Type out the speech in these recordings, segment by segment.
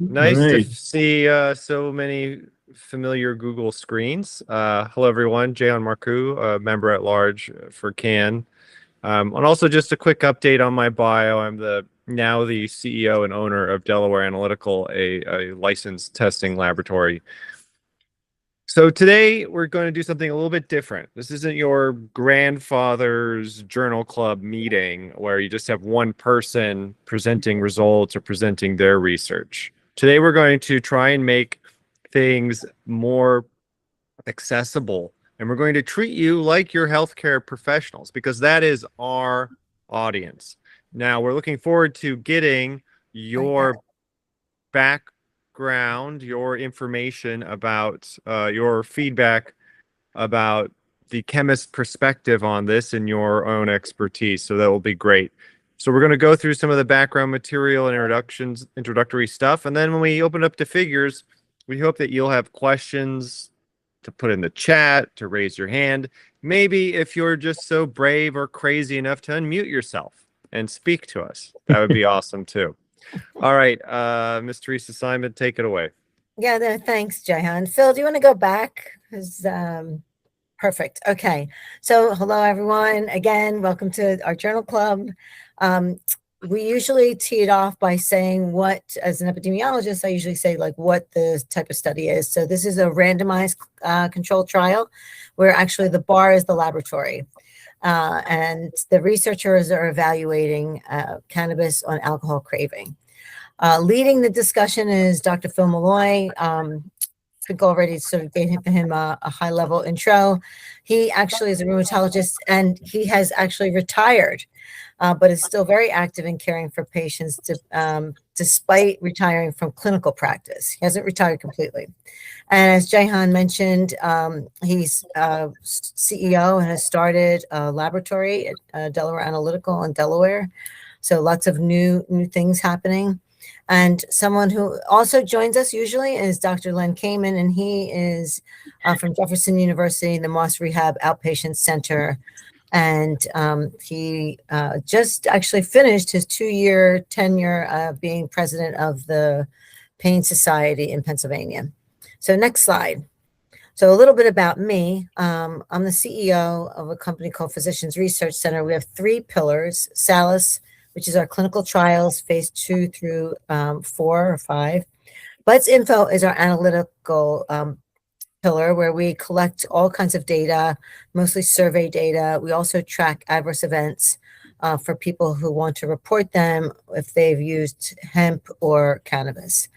Nice to right. see so many familiar Google screens. Hello, everyone. Jahan Marcu, member at large for CANN. And also just a quick update on my bio. I'm now the CEO and owner of Delaware Analytical, a licensed testing laboratory. So today we're going to do something a little bit different. This isn't your grandfather's journal club meeting where you just have one person presenting results or presenting their research. Today we're going to try and make things more accessible, and we're going to treat you like your healthcare professionals because that is our audience. Now we're looking forward to getting your background, your information about your feedback about the chemist perspective on this and your own expertise. So that will be great. So we're going to go through some of the background material and introductory stuff. And then when we open up to figures, we hope that you'll have questions to put in the chat, to raise your hand. Maybe if you're just so brave or crazy enough to unmute yourself and speak to us, that would be awesome too. All right, Miss Teresa Simon, take it away. Yeah, no, thanks, Jahan. Phil, do you want to go back? Perfect. Okay. So hello, everyone. Again, welcome to our journal club. We usually tee it off by saying what, as an epidemiologist, I usually say like what the type of study is. So this is a randomized controlled trial where actually the bar is the laboratory. And the researchers are evaluating cannabis on alcohol craving. Leading the discussion is Dr. Phil Molloy. I think already sort of gave him a high-level intro. He actually is a rheumatologist, and he has actually retired, but is still very active in caring for patients despite retiring from clinical practice. He hasn't retired completely. And as Jahan mentioned, he's CEO and has started a laboratory at Delaware Analytical in Delaware. So lots of new things happening. And someone who also joins us usually is Dr. Len Kamen, and he is from Jefferson University, the Moss Rehab Outpatient Center. And he just actually finished his 2-year tenure being president of the Pain Society in Pennsylvania. So next slide. So a little bit about me. I'm the CEO of a company called Physicians Research Center. We have 3 pillars: SALIS, which is our clinical trials, phase 2 through 4 or 5. Let's Info is our analytical pillar where we collect all kinds of data, mostly survey data. We also track adverse events for people who want to report them if they've used hemp or cannabis.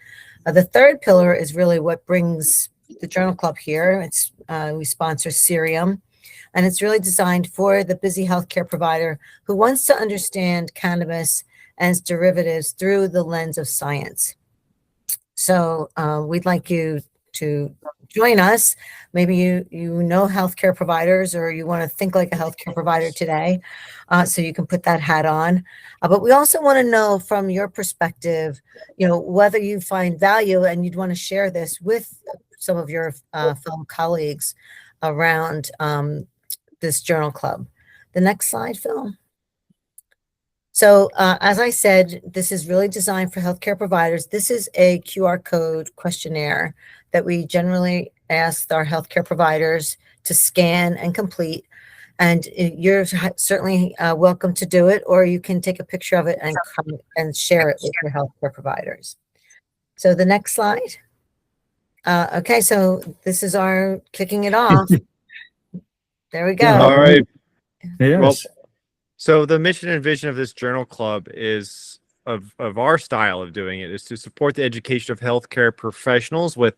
The third pillar is really what brings the journal club here. We sponsor Cerium. And it's really designed for the busy healthcare provider who wants to understand cannabis and its derivatives through the lens of science. So we'd like you to join us. Maybe you know healthcare providers, or you want to think like a healthcare provider today, so you can put that hat on. But we also want to know from your perspective, whether you find value and you'd want to share this with some of your fellow colleagues around this journal club. The next slide, Phil. So as I said, this is really designed for healthcare providers. This is a QR code questionnaire that we generally ask our healthcare providers to scan and complete. And you're certainly welcome to do it, or you can take a picture of it and come and share it with your healthcare providers. So the next slide. Okay, so this is our kicking it off. There we go. Yeah, all right. Yes. Well, so the mission and vision of this journal club is of our style of doing it is to support the education of healthcare professionals with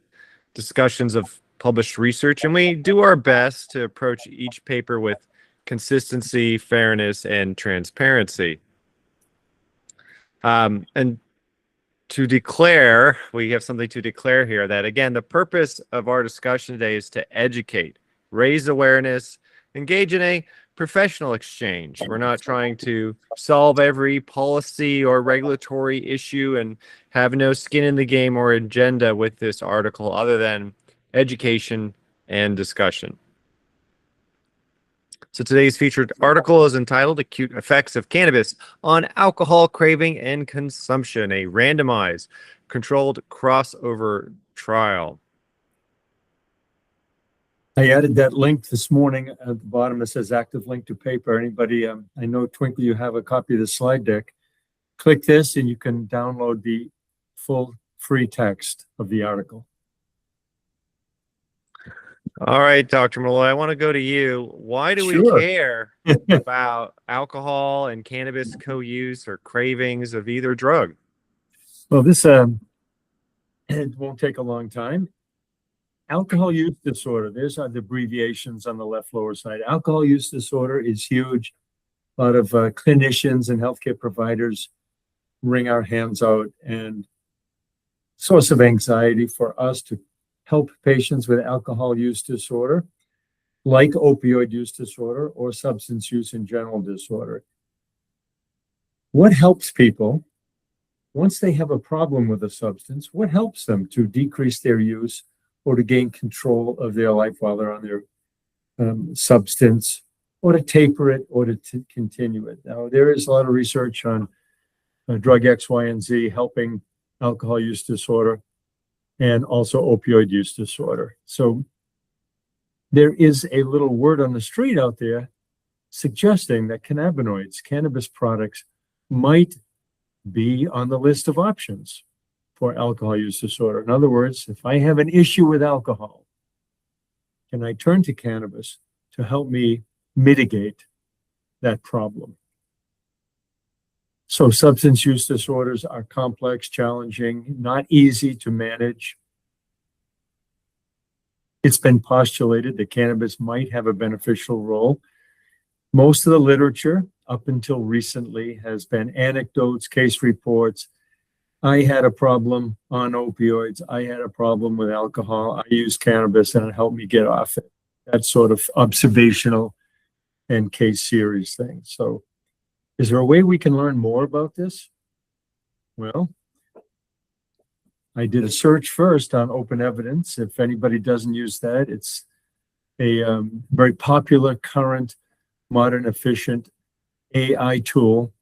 discussions of published research. And we do our best to approach each paper with consistency, fairness, and transparency. And to declare, we have something to declare here that, again, the purpose of our discussion today is to educate, raise awareness, engage in a professional exchange. We're not trying to solve every policy or regulatory issue and have no skin in the game or agenda with this article other than education and discussion. So today's featured article is entitled Acute Effects of Cannabis on Alcohol Craving and Consumption, a randomized controlled crossover trial. I added that link this morning at the bottom. It says active link to paper. Anybody, I know Twinkle, you have a copy of the slide deck. Click this and you can download the full free text of the article. All right, Dr. Molloy, I want to go to you. Why do we Sure. care about alcohol and cannabis co-use or cravings of either drug? Well, this it won't take a long time. Alcohol use disorder. There's the abbreviations on the left lower side. Alcohol use disorder is huge. A lot of clinicians and healthcare providers wring our hands out, and source of anxiety for us to help patients with alcohol use disorder, like opioid use disorder or substance use in general disorder. What helps people once they have a problem with a substance? What helps them to decrease their use or to gain control of their life while they're on their substance, or to taper it, or to continue it? Now, there is a lot of research on drug X, Y, and Z helping alcohol use disorder and also opioid use disorder. So there is a little word on the street out there suggesting that cannabinoids, cannabis products, might be on the list of options for alcohol use disorder. In other words, if I have an issue with alcohol, can I turn to cannabis to help me mitigate that problem? So substance use disorders are complex, challenging, not easy to manage. It's been postulated that cannabis might have a beneficial role. Most of the literature up until recently has been anecdotes, case reports. I had a problem on opioids. I had a problem with alcohol. I used cannabis and it helped me get off it. That sort of observational and case series thing. So is there a way we can learn more about this? Well, I did a search first on open evidence. If anybody doesn't use that, it's a very popular, current, modern, efficient AI tool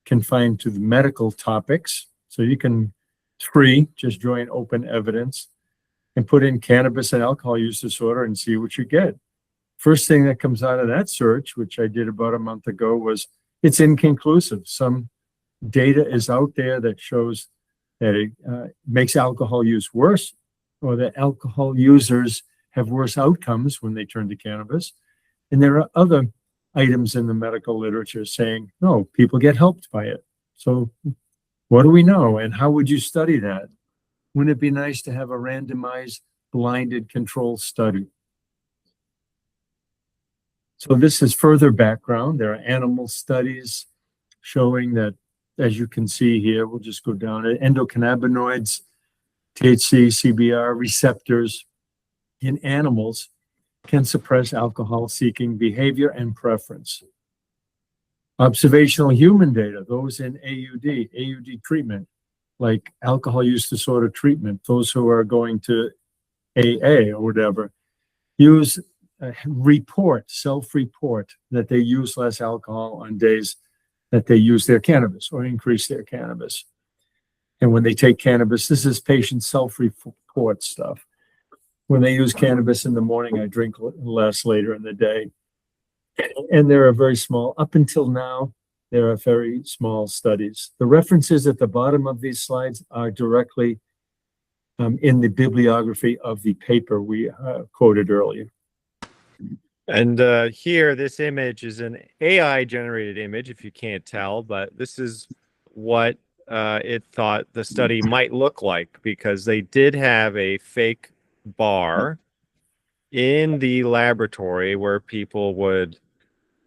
confined to the medical topics. So you can, it's free, just join open evidence and put in cannabis and alcohol use disorder and see what you get. First thing that comes out of that search, which I did about a month ago, was it's inconclusive. Some data is out there that shows that it makes alcohol use worse, or that alcohol users have worse outcomes when they turn to cannabis. And there are other items in the medical literature saying, no, people get helped by it. So what do we know? And how would you study that? Wouldn't it be nice to have a randomized, blinded control study? So this is further background. There are animal studies showing that, as you can see here, we'll just go down to endocannabinoids, THC, CBR receptors in animals can suppress alcohol-seeking behavior and preference. Observational human data, those in AUD treatment, like alcohol use disorder treatment, those who are going to AA or whatever, use self-report that they use less alcohol on days that they use their cannabis or increase their cannabis. And when they take cannabis, this is patient self-report stuff. When they use cannabis in the morning, I drink less later in the day. And there are very small, up until now, there are very small studies. The references at the bottom of these slides are directly in the bibliography of the paper we quoted earlier. And here, this image is an AI generated image, if you can't tell, but this is what it thought the study might look like, because they did have a fake bar in the laboratory where people would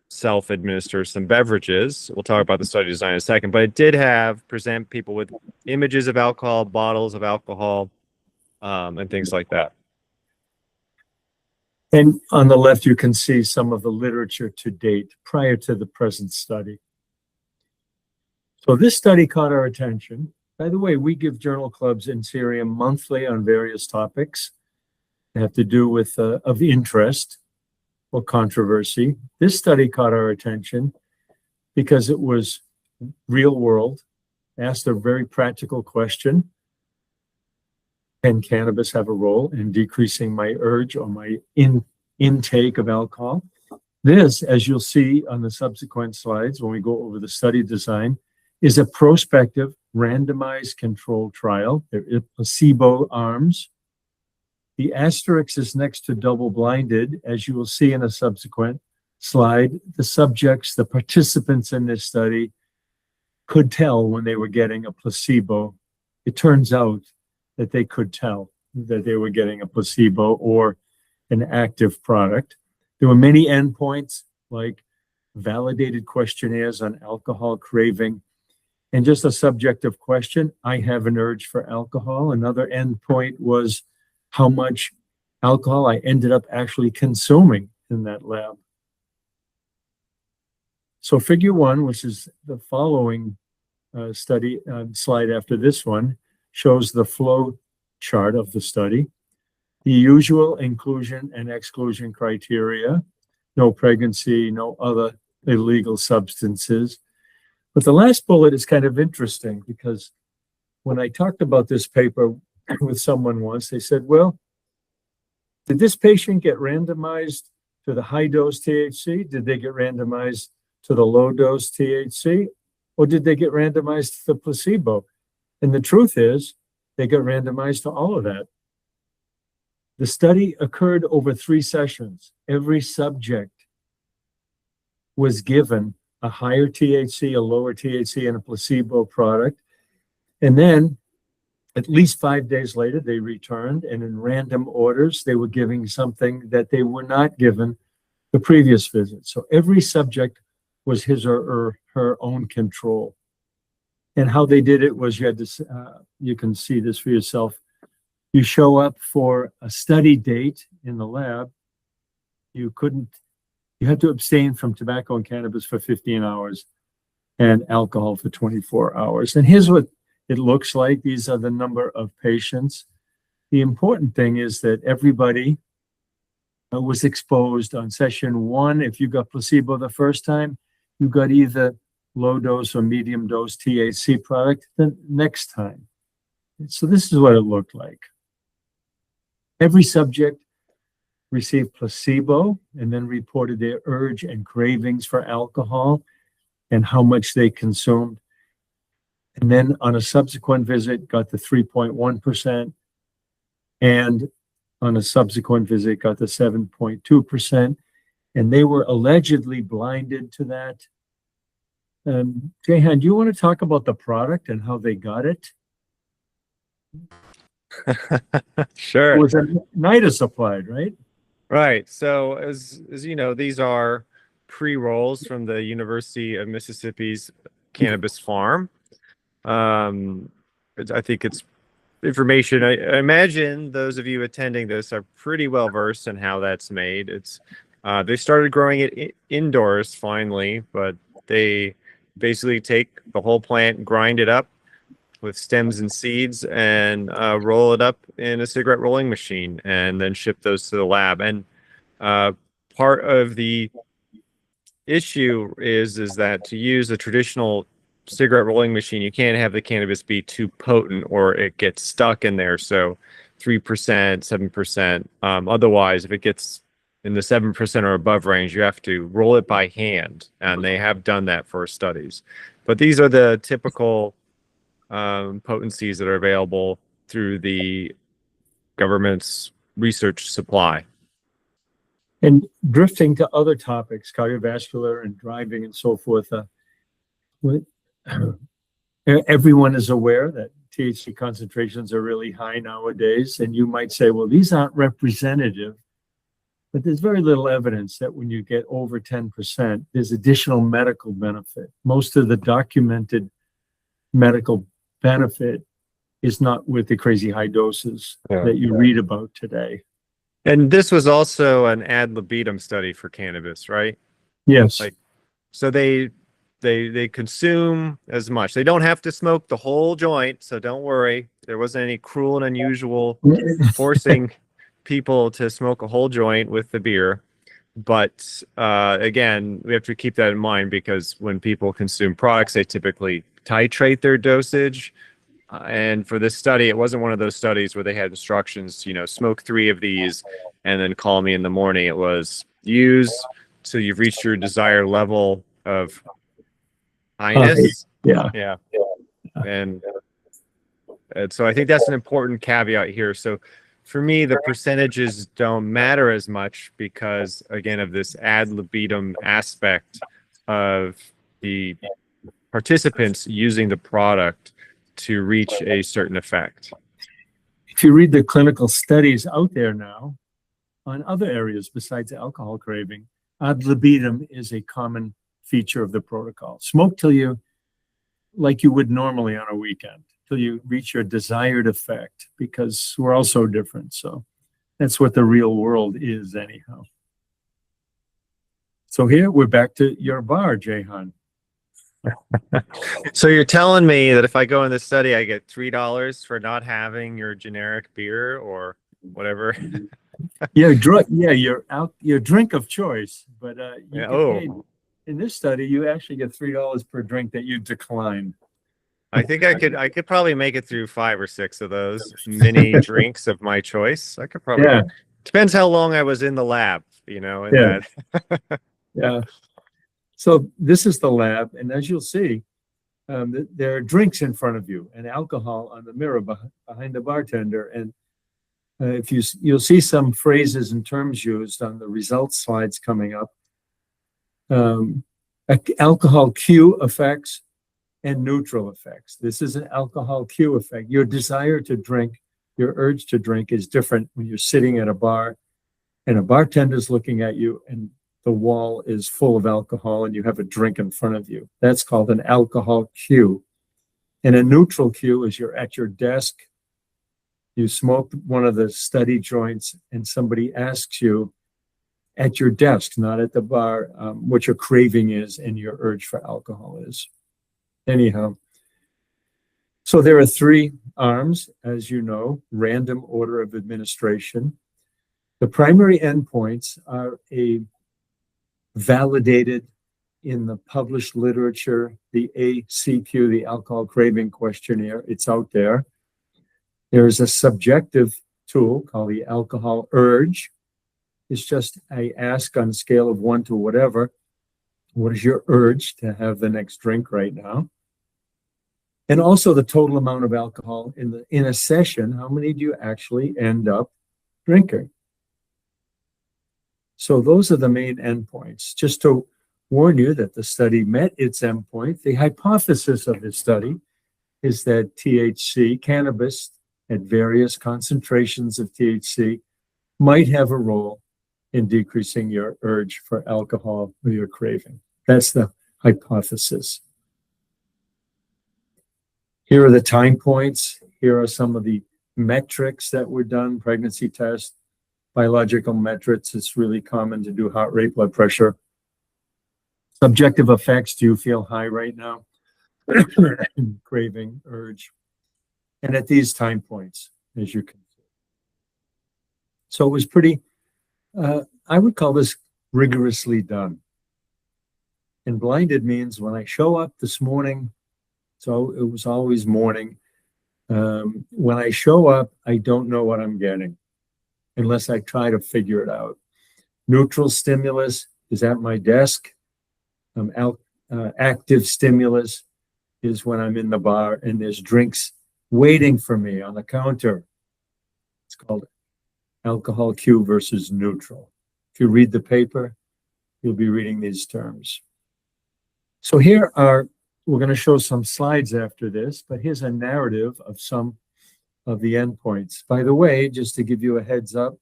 self-administer some beverages. We'll talk about the study design in a second, but it did present people with images of alcohol, bottles of alcohol, and things like that. And on the left, you can see some of the literature to date prior to the present study. So this study caught our attention. By the way, we give journal clubs in Syria monthly on various topics that have to do with of interest or controversy. This study caught our attention because it was real world, asked a very practical question. Can cannabis have a role in decreasing my urge or my intake of alcohol? This, as you'll see on the subsequent slides when we go over the study design, is a prospective randomized controlled trial. There are placebo arms. The asterisk is next to double-blinded. As you will see in a subsequent slide, the subjects, the participants in this study, could tell when they were getting a placebo. It turns out that they could tell that they were getting a placebo or an active product. There were many endpoints like validated questionnaires on alcohol craving and just a subjective question. I have an urge for alcohol. Another endpoint was how much alcohol I ended up actually consuming in that lab. So figure 1, which is the following study slide after this one, shows the flow chart of the study. The usual inclusion and exclusion criteria: no pregnancy, no other illegal substances. But the last bullet is kind of interesting because when I talked about this paper with someone once, they said, well, did this patient get randomized to the high dose THC? Did they get randomized to the low dose THC? Or did they get randomized to the placebo? And the truth is, they got randomized to all of that. The study occurred over 3 sessions. Every subject was given a higher THC, a lower THC, and a placebo product. And then at least 5 days later, they returned, and in random orders, they were giving something that they were not given the previous visit. So every subject was his or her own control. And how they did it was you had to, you can see this for yourself. You show up for a study date in the lab. You had to abstain from tobacco and cannabis for 15 hours and alcohol for 24 hours. And here's what it looks like. These are the number of patients. The important thing is that everybody was exposed on session 1. If you got placebo the first time, you got either low dose or medium dose THC product the next time. So this is what it looked like. Every subject received placebo and then reported their urge and cravings for alcohol and how much they consumed. And then on a subsequent visit, got the 3.1%, and on a subsequent visit, got the 7.2%. And they were allegedly blinded to that. Jahan, do you want to talk about the product and how they got it? Sure. It was a nidus applied, right? Right. So as you know, these are pre-rolls from the University of Mississippi's cannabis farm. I think it's information. I imagine those of you attending this are pretty well versed in how that's made. It's they started growing it indoors finally, but they basically take the whole plant, grind it up with stems and seeds, and roll it up in a cigarette rolling machine, and then ship those to the lab. And part of the issue is that to use a traditional cigarette rolling machine, you can't have the cannabis be too potent or it gets stuck in there. So 3%, 7%. Otherwise, if it gets in the 7% or above range, you have to roll it by hand, and they have done that for studies. But these are the typical potencies that are available through the government's research supply. And drifting to other topics, cardiovascular and driving and so forth, everyone is aware that THC concentrations are really high nowadays. And you might say, well, these aren't representative. But there's very little evidence that when you get over 10%, there's additional medical benefit. Most of the documented medical benefit is not with the crazy high doses that you read about today. And this was also an ad libitum study for cannabis, right? Yes. So they consume as much. They don't have to smoke the whole joint, so don't worry. There wasn't any cruel and unusual forcing people to smoke a whole joint with the beer. But again, we have to keep that in mind because when people consume products, they typically titrate their dosage. And for this study, it wasn't one of those studies where they had instructions, smoke 3 of these and then call me in the morning. It was use till you've reached your desired level of highness. Yeah. Yeah. And so I think that's an important caveat here. So for me, the percentages don't matter as much because, again, of this ad libitum aspect of the participants using the product to reach a certain effect. If you read the clinical studies out there now on other areas besides alcohol craving, ad libitum is a common feature of the protocol. Smoke till you, like you would normally on a weekend, till you reach your desired effect, because we're all so different. So that's what the real world is anyhow. So here we're back to your bar, Jahan. So you're telling me that if I go in this study, I get $3 for not having your generic beer or whatever? Your drink of choice, but you Yeah, get paid. In this study, you actually get $3 per drink that you decline. I think I could probably make it through 5 or 6 of those mini drinks of my choice. I could probably. Yeah. Depends how long I was in the lab, and Yeah. that. Yeah. So this is the lab, and as you'll see, there are drinks in front of you and alcohol on the mirror behind the bartender. And if you'll see some phrases and terms used on the results slides coming up. Alcohol cue effects and neutral effects. This is an alcohol cue effect. Your desire to drink, your urge to drink is different when you're sitting at a bar and a bartender's looking at you and the wall is full of alcohol and you have a drink in front of you. That's called an alcohol cue. And a neutral cue is you're at your desk, you smoke one of the study joints, and somebody asks you at your desk, not at the bar, what your craving is and your urge for alcohol is. Anyhow, so there are 3 arms, as you know, random order of administration. The primary endpoints are validated in the published literature, the ACQ, the Alcohol Craving Questionnaire. It's out there. There's a subjective tool called the Alcohol Urge. It's just I ask on a scale of 1 to whatever, what is your urge to have the next drink right now? And also the total amount of alcohol in a session, how many do you actually end up drinking? So those are the main endpoints. Just to warn you that the study met its endpoint. The hypothesis of this study is that THC, cannabis, at various concentrations of THC, might have a role in decreasing your urge for alcohol or your craving. That's the hypothesis. Here are the time points. Here are some of the metrics that were done, pregnancy test, biological metrics. It's really common to do heart rate, blood pressure. Subjective effects, do you feel high right now? Craving, urge. And at these time points, as you can see. So it was pretty, I would call this rigorously done. And blinded means when I show up this morning, so it was always morning. When I show up, I don't know what I'm getting unless I try to figure it out. Neutral stimulus is at my desk. Active stimulus is when I'm in the bar and there's drinks waiting for me on the counter. It's called alcohol cue versus neutral. If you read the paper, you'll be reading these terms. So we're going to show some slides after this, but here's a narrative of some of the endpoints. By the way, just to give you a heads up,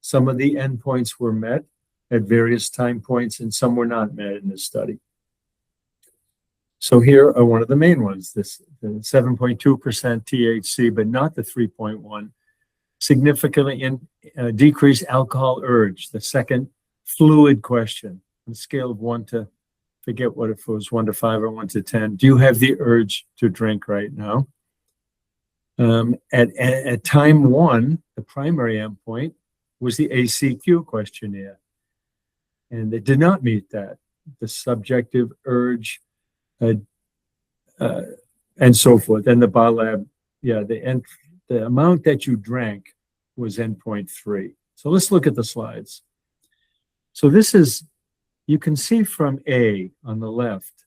some of the endpoints were met at various time points and some were not met in this study. So here are one of the main ones, the 7.2% THC, but not the 3.1, significantly decreased alcohol urge, the second fluid question on a scale of 1 to, forget what if it was 1 to 5 or 1 to 10. Do you have the urge to drink right now? At time 1, the primary endpoint was the ACQ questionnaire. And they did not meet that. The subjective urge and so forth. And the bar lab the amount that you drank was endpoint 3. So let's look at the slides. So this is, you can see from A on the left,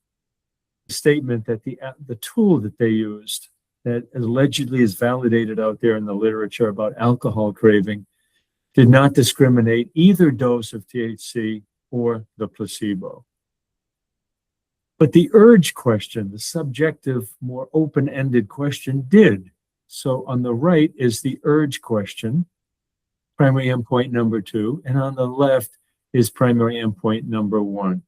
the statement that the tool that they used that allegedly is validated out there in the literature about alcohol craving did not discriminate either dose of THC or the placebo. But the urge question, the subjective, more open-ended question, did. So on the right is the urge question, primary endpoint number 2, and on the left is primary endpoint number 1.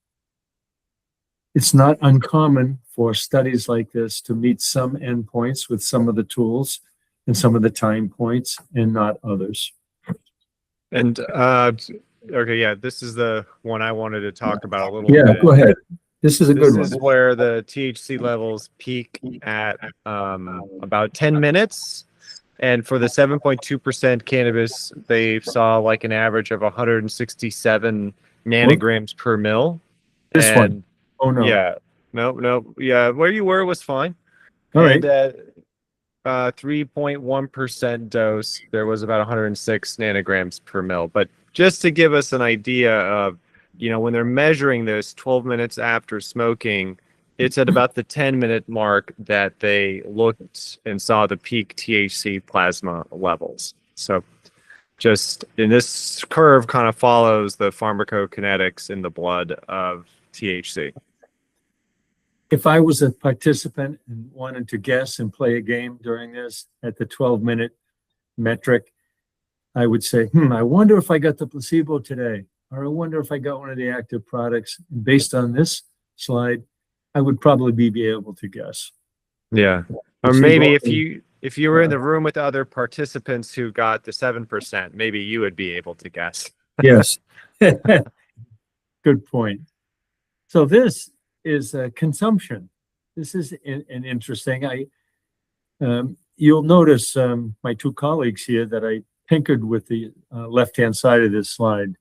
It's not uncommon for studies like this to meet some endpoints with some of the tools and some of the time points and not others. And okay, yeah, this is the one I wanted to talk about a little Yeah, bit. go ahead. This is a good one. This is where the THC levels peak at about 10 minutes. And for the 7.2% cannabis, they saw like an average of 167 nanograms per mil. This one. And Oh, no. yeah, no, yeah, where you were was fine. All And right. at 3.1% dose, there was about 106 nanograms per mil. But just to give us an idea of, when they're measuring this 12 minutes after smoking, it's at about the 10-minute mark that they looked and saw the peak THC plasma levels. So just in this curve kind of follows the pharmacokinetics in the blood of THC. If I was a participant and wanted to guess and play a game during this at the 12-minute metric, I would say, I wonder if I got the placebo today, or I wonder if I got one of the active products. And based on this slide, I would probably be able to guess. Yeah. Or Placebo, maybe if you were in the room with other participants who got the 7%, maybe you would be able to guess. Yes. Good point. So this is consumption. This is an interesting. You'll notice my two colleagues here that I tinkered with the left-hand side of this slide.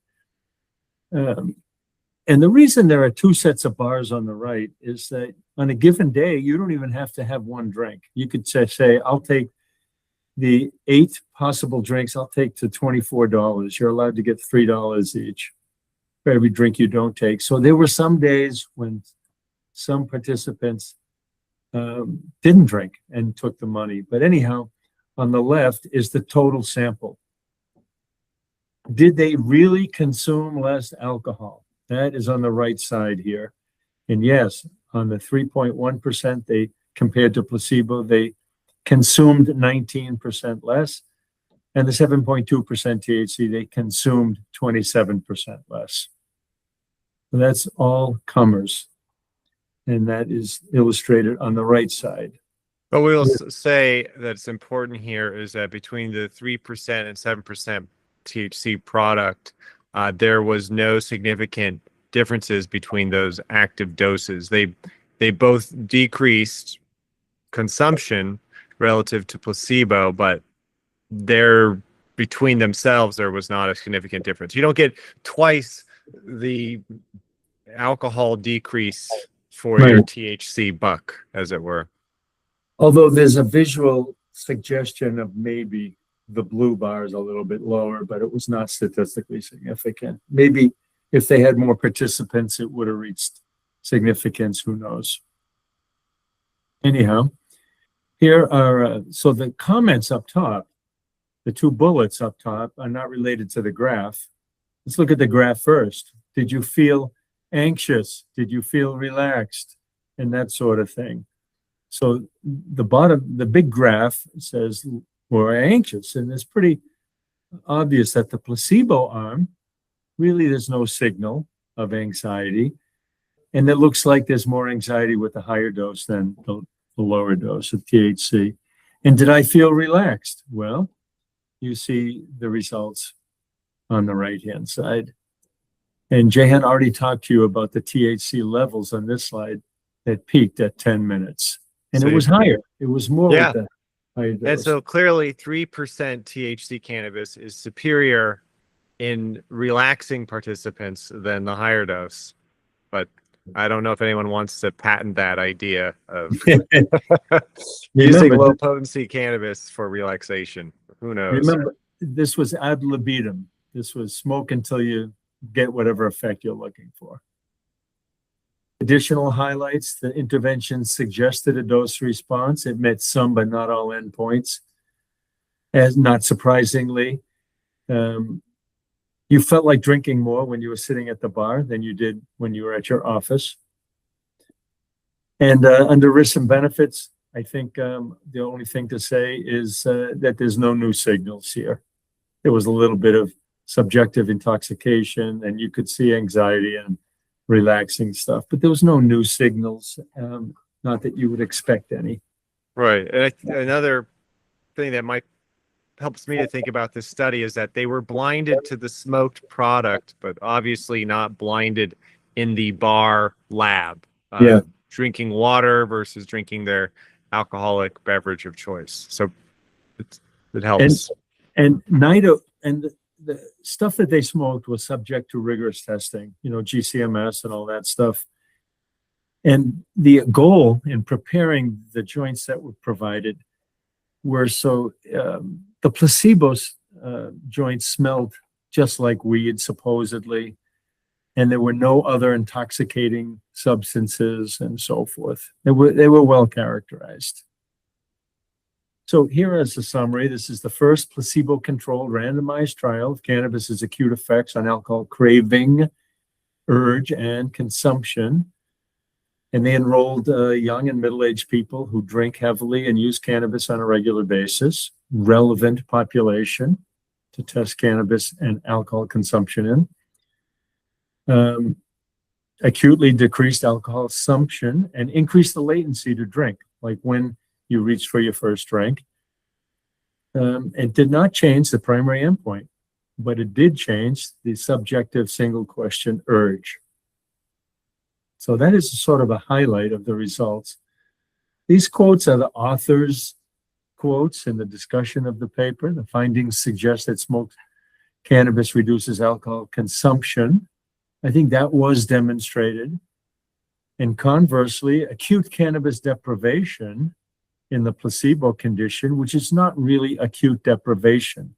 And the reason there are two sets of bars on the right is that on a given day, you don't even have to have one drink. You could say, I'll take the 8 possible drinks, I'll take to $24. You're allowed to get $3 each for every drink you don't take. So there were some days when some participants didn't drink and took the money. But anyhow, on the left is the total sample. Did they really consume less alcohol? That is on the right side here. And yes, on the 3.1%, they compared to placebo, they consumed 19% less. And the 7.2% THC, they consumed 27% less. So that's all comers. And that is illustrated on the right side. But we'll say that it's important here is that between the 3% and 7% THC product, there was no significant differences between those active doses. They both decreased consumption relative to placebo, but between themselves, there was not a significant difference. You don't get twice the alcohol decrease for your THC buck, as it were. Although there's a visual suggestion of maybe the blue bar is a little bit lower, but it was not statistically significant. Maybe if they had more participants, it would have reached significance. Who knows? Anyhow, here are, so the comments up top, the two bullets up top are not related to the graph. Let's look at the graph first. Did you feel anxious? Did you feel relaxed? And that sort of thing. So the bottom, the big graph says we're anxious, and it's pretty obvious that the placebo arm, really there's no signal of anxiety, and it looks like there's more anxiety with the higher dose than the lower dose of THC. And did I feel relaxed? Well, you see the results on the right-hand side. And Jahan already talked to you about the THC levels on this slide that peaked at 10 minutes. And it was higher. It was more with the higher dose. And so clearly 3% THC cannabis is superior in relaxing participants than the higher dose. But I don't know if anyone wants to patent that idea of using Remember, low potency cannabis for relaxation. Who knows? remember, this was ad libitum. This was smoke until you get whatever effect you're looking for. Additional highlights, the intervention suggested a dose response. It met some, but not all endpoints. As not surprisingly, you felt like drinking more when you were sitting at the bar than you did when you were at your office. And under risks and benefits, I think the only thing to say is that there's no new signals here. There was a little bit of subjective intoxication, and you could see anxiety and relaxing stuff, but there was no new signals, not that you would expect any. Right. And another thing that might helps me to think about this study is that they were blinded to the smoked product, but obviously not blinded in the bar lab. Yeah. Drinking water versus drinking their alcoholic beverage of choice. So it helps. And NIDA and the stuff that they smoked was subject to rigorous testing, GCMS and all that stuff. And the goal in preparing the joints that were provided were so the placebo joints smelled just like weed, supposedly, and there were no other intoxicating substances and so forth. They were well characterized. So here is a summary. This is the first placebo-controlled randomized trial of cannabis's acute effects on alcohol craving, urge, and consumption. And they enrolled young and middle-aged people who drink heavily and use cannabis on a regular basis, relevant population to test cannabis and alcohol consumption in. Acutely decreased alcohol consumption and increased the latency to drink, like when you reached for your first drink. It did not change the primary endpoint, but it did change the subjective single question urge. So that is sort of a highlight of the results. These quotes are the author's quotes in the discussion of the paper. The findings suggest that smoked cannabis reduces alcohol consumption. I think that was demonstrated. And conversely, acute cannabis deprivation in the placebo condition, which is not really acute deprivation.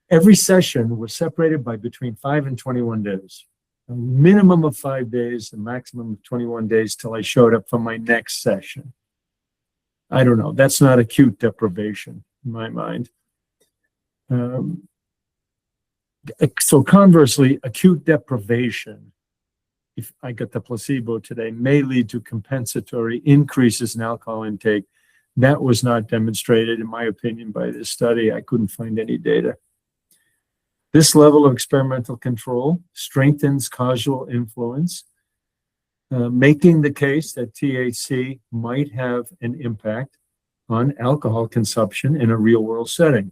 Every session was separated by between 5 and 21 days. A minimum of 5 days, a maximum of 21 days till I showed up for my next session. I don't know. That's not acute deprivation in my mind. So conversely, acute deprivation, if I get the placebo today, may lead to compensatory increases in alcohol intake. That was not demonstrated, in my opinion, by this study. I couldn't find any data. This level of experimental control strengthens causal influence, making the case that THC might have an impact on alcohol consumption in a real-world setting.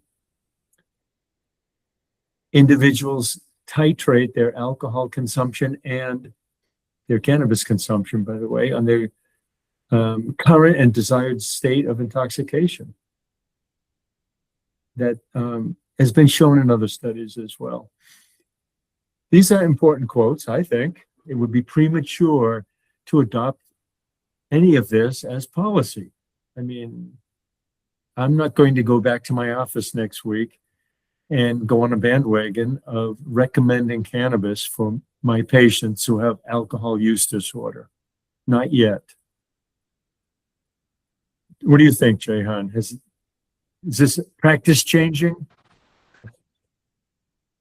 Individuals titrate their alcohol consumption and their cannabis consumption, by the way, on their current and desired state of intoxication. That has been shown in other studies as well. These are important quotes, I think. It would be premature to adopt any of this as policy. I mean, I'm not going to go back to my office next week and go on a bandwagon of recommending cannabis for my patients who have alcohol use disorder. Not yet. What do you think, Jahan? Is this practice changing?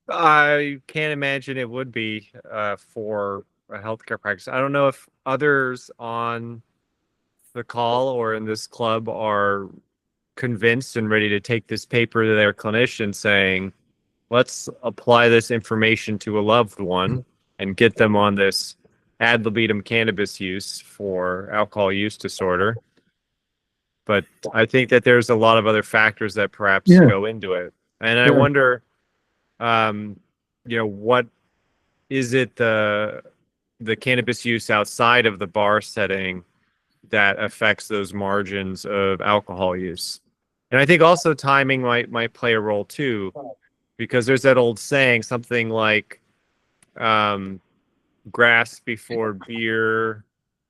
I can't imagine it would be for a healthcare practice. I don't know if others on the call or in this club are convinced and ready to take this paper to their clinician saying, let's apply this information to a loved one and get them on this ad libitum cannabis use for alcohol use disorder. But I think that there's a lot of other factors that perhaps go into it. And I wonder, what is it the cannabis use outside of the bar setting that affects those margins of alcohol use? And I think also timing might play a role too, because there's that old saying, something like, grass before beer.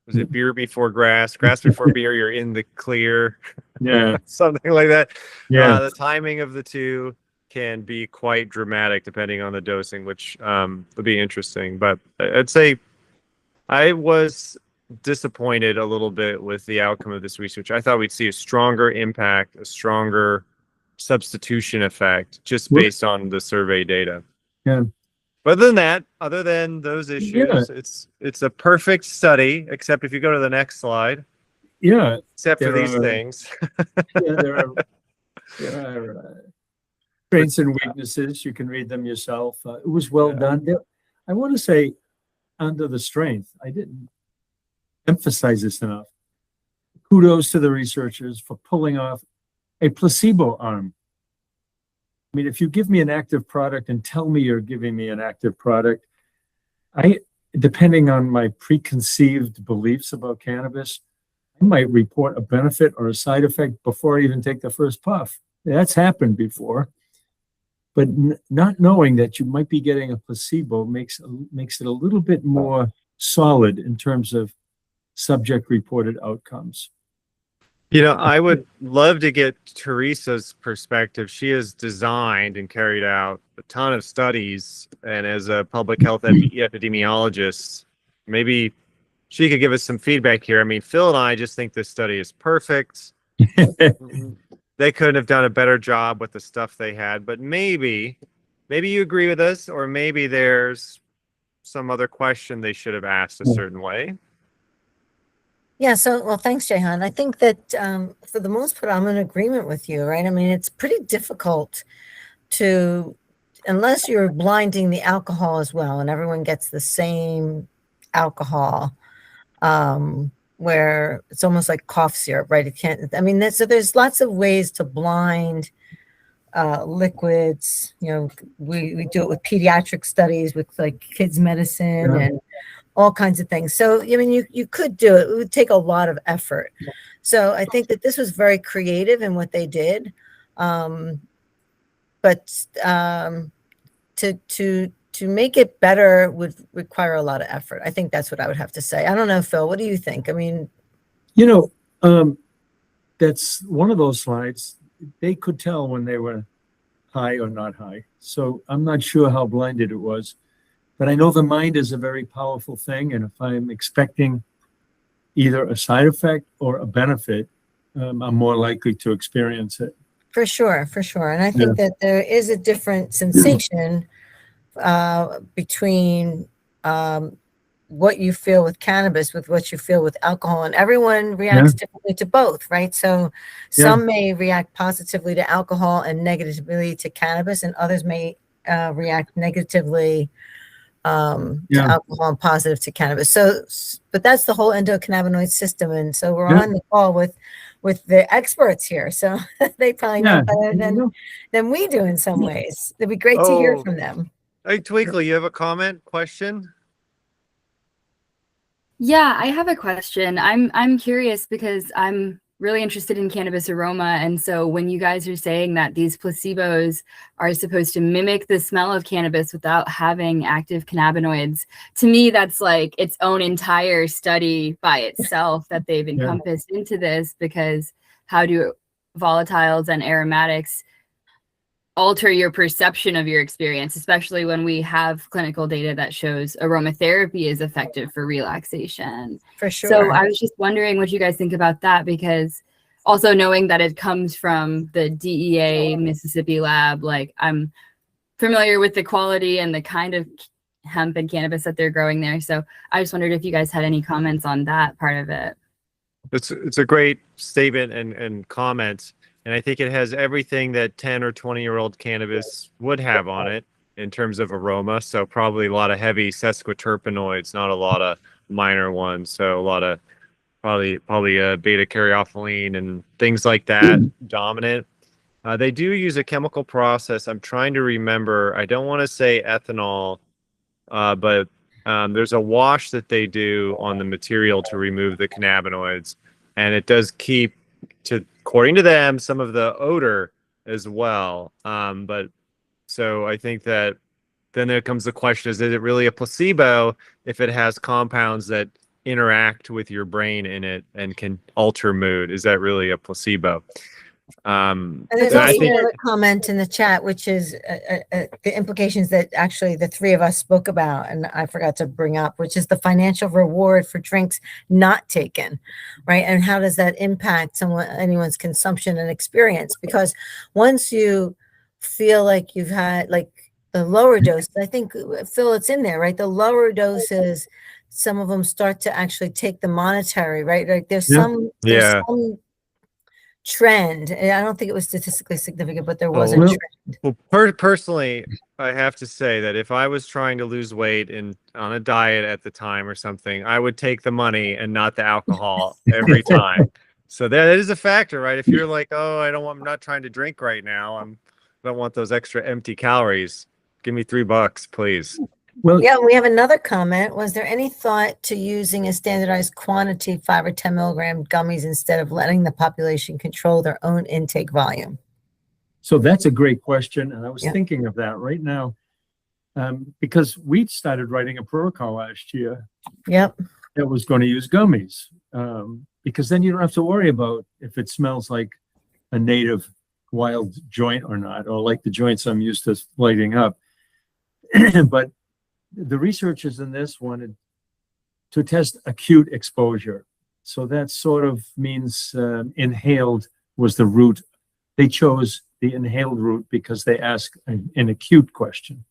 Was it beer before grass? Grass before beer, you're in the clear. Yeah, Something like that. yeah. The timing of the two can be quite dramatic depending on the dosing, which would be interesting. But I'd say I was disappointed a little bit with the outcome of this research. I thought we'd see a stronger impact, a stronger substitution effect just Well, based on the survey data. yeah, But other than that, other than those yeah, issues, it's a perfect study, except if you go to the next slide, yeah. except for There these are, things. yeah, there are strengths and weaknesses. You can read them yourself. It was well Yeah. done. I want to say, under the strength, I didn't emphasize this enough. Kudos to the researchers for pulling off a placebo arm. I mean, if you give me an active product and tell me you're giving me an active product, depending on my preconceived beliefs about cannabis, I might report a benefit or a side effect before I even take the first puff. That's happened before. But not knowing that you might be getting a placebo makes it a little bit more solid in terms of subject reported outcomes. I would love to get Teresa's perspective. She has designed and carried out a ton of studies, and as a public health epidemiologist, maybe she could give us some feedback here. I mean, Phil and I just think this study is perfect. They couldn't have done a better job with the stuff they had, but maybe you agree with us, or maybe there's some other question they should have asked a certain way. Yeah, so well, thanks, Jahan. I think that for the most part, I'm in agreement with you, right? I mean, it's pretty difficult to, unless you're blinding the alcohol as well, and everyone gets the same alcohol, where it's almost like cough syrup, right? It can't, I mean, so there's lots of ways to blind liquids. We do it with pediatric studies, with like kids medicine, and all kinds of things. So, I mean, you could do it. It would take a lot of effort. So I think that this was very creative in what they did. But to make it better would require a lot of effort. I think that's what I would have to say. I don't know, Phil, what do you think? I mean, that's one of those slides. They could tell when they were high or not high. So I'm not sure how blinded it was. But I know the mind is a very powerful thing. And if I'm expecting either a side effect or a benefit, I'm more likely to experience it. For sure. And I think that there is a different sensation between what you feel with cannabis with what you feel with alcohol. And everyone reacts differently to both, right? So some may react positively to alcohol and negatively to cannabis, and others may react negatively to alcohol and positive to cannabis. So, but that's the whole endocannabinoid system. And so we're on the call with the experts here. So they probably know better than we do in some ways. It'd be great to hear from them. Hey, Twinkle, you have a comment, question? Yeah, I have a question. I'm curious because I'm really interested in cannabis aroma. And so when you guys are saying that these placebos are supposed to mimic the smell of cannabis without having active cannabinoids, to me, that's like its own entire study by itself that they've encompassed into this, because how do volatiles and aromatics alter your perception of your experience, especially when we have clinical data that shows aromatherapy is effective for relaxation. For sure. So I was just wondering what you guys think about that, because also knowing that it comes from the DEA Mississippi lab, like I'm familiar with the quality and the kind of hemp and cannabis that they're growing there. So I just wondered if you guys had any comments on that part of it. It's a great statement and comment. And I think it has everything that 10 or 20-year-old cannabis would have on it in terms of aroma. So probably a lot of heavy sesquiterpenoids, not a lot of minor ones. So a lot of probably beta caryophyllene and things like that dominant. They do use a chemical process. I'm trying to remember. I don't want to say ethanol, but there's a wash that they do on the material to remove the cannabinoids. And it does keep, according to them, some of the odor as well. But so I think that then there comes the question: is it really a placebo if it has compounds that interact with your brain in it and can alter mood? Is that really a placebo? And there's And I also think another comment in the chat, which is the implications that actually the three of us spoke about, and I forgot to bring up, which is the financial reward for drinks not taken, right? And how does that impact anyone's consumption and experience? Because once you feel like you've had like the lower dose, I think Phil, it's in there, right? The lower doses, some of them start to actually take the monetary, right? Like there's Yeah. some trend, and I don't think it was statistically significant, but there was a Well, trend. Well, personally, I have to say that if I was trying to lose weight and on a diet at the time or something, I would take the money and not the alcohol every time. So that is a factor, right? If you're like, oh, I'm not trying to drink right now. I don't want those extra empty calories. Give me $3, please. Well, Yeah, we have another comment. Was there any thought to using a standardized quantity, 5 or 10 milligram gummies, instead of letting the population control their own intake volume? so that's a great question. And I was Yeah. thinking of that right now, because we started writing a protocol last year Yep. that was going to use gummies, because then you don't have to worry about if it smells like a native wild joint or not, or like the joints I'm used to lighting up. But the researchers in this wanted to test acute exposure. So that sort of means inhaled was the route. They chose the inhaled route because they asked an acute question.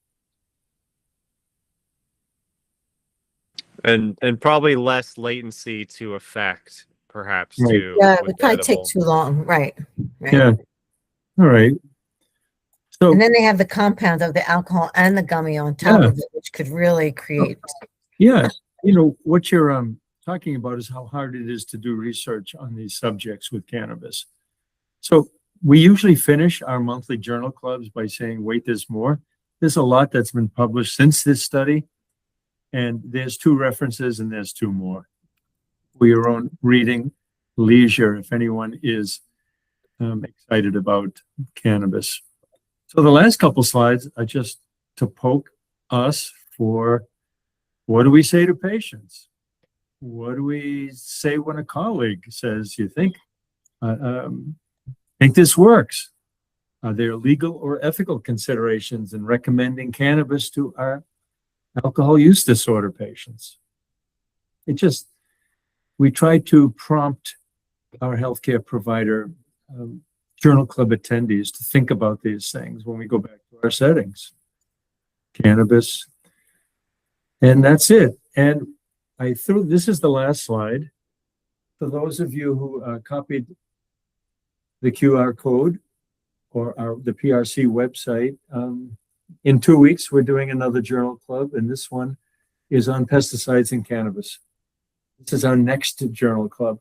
And probably less latency to effect, perhaps, Right. too. Yeah, it with would probably the take edible. too long. Right. Yeah. All right. So And then they have the compound of the alcohol and the gummy on top Yeah. of it, which could really create. yeah, you know, what you're talking about is how hard it is to do research on these subjects with cannabis. So we usually finish our monthly journal clubs by saying, wait, there's more. There's a lot that's been published since this study, and there's 2 references and there's 2 more for your own reading leisure if anyone is excited about cannabis. So the last couple slides are just to poke us for what do we say to patients? What do we say when a colleague says, you think this works? Are there legal or ethical considerations in recommending cannabis to our alcohol use disorder patients? We try to prompt our healthcare provider journal club attendees to think about these things when we go back to our settings. Cannabis. And that's it. And this is the last slide. For those of you who copied the QR code or the PRC website, in 2 weeks, we're doing another journal club, and this one is on pesticides and cannabis. This is our next journal club.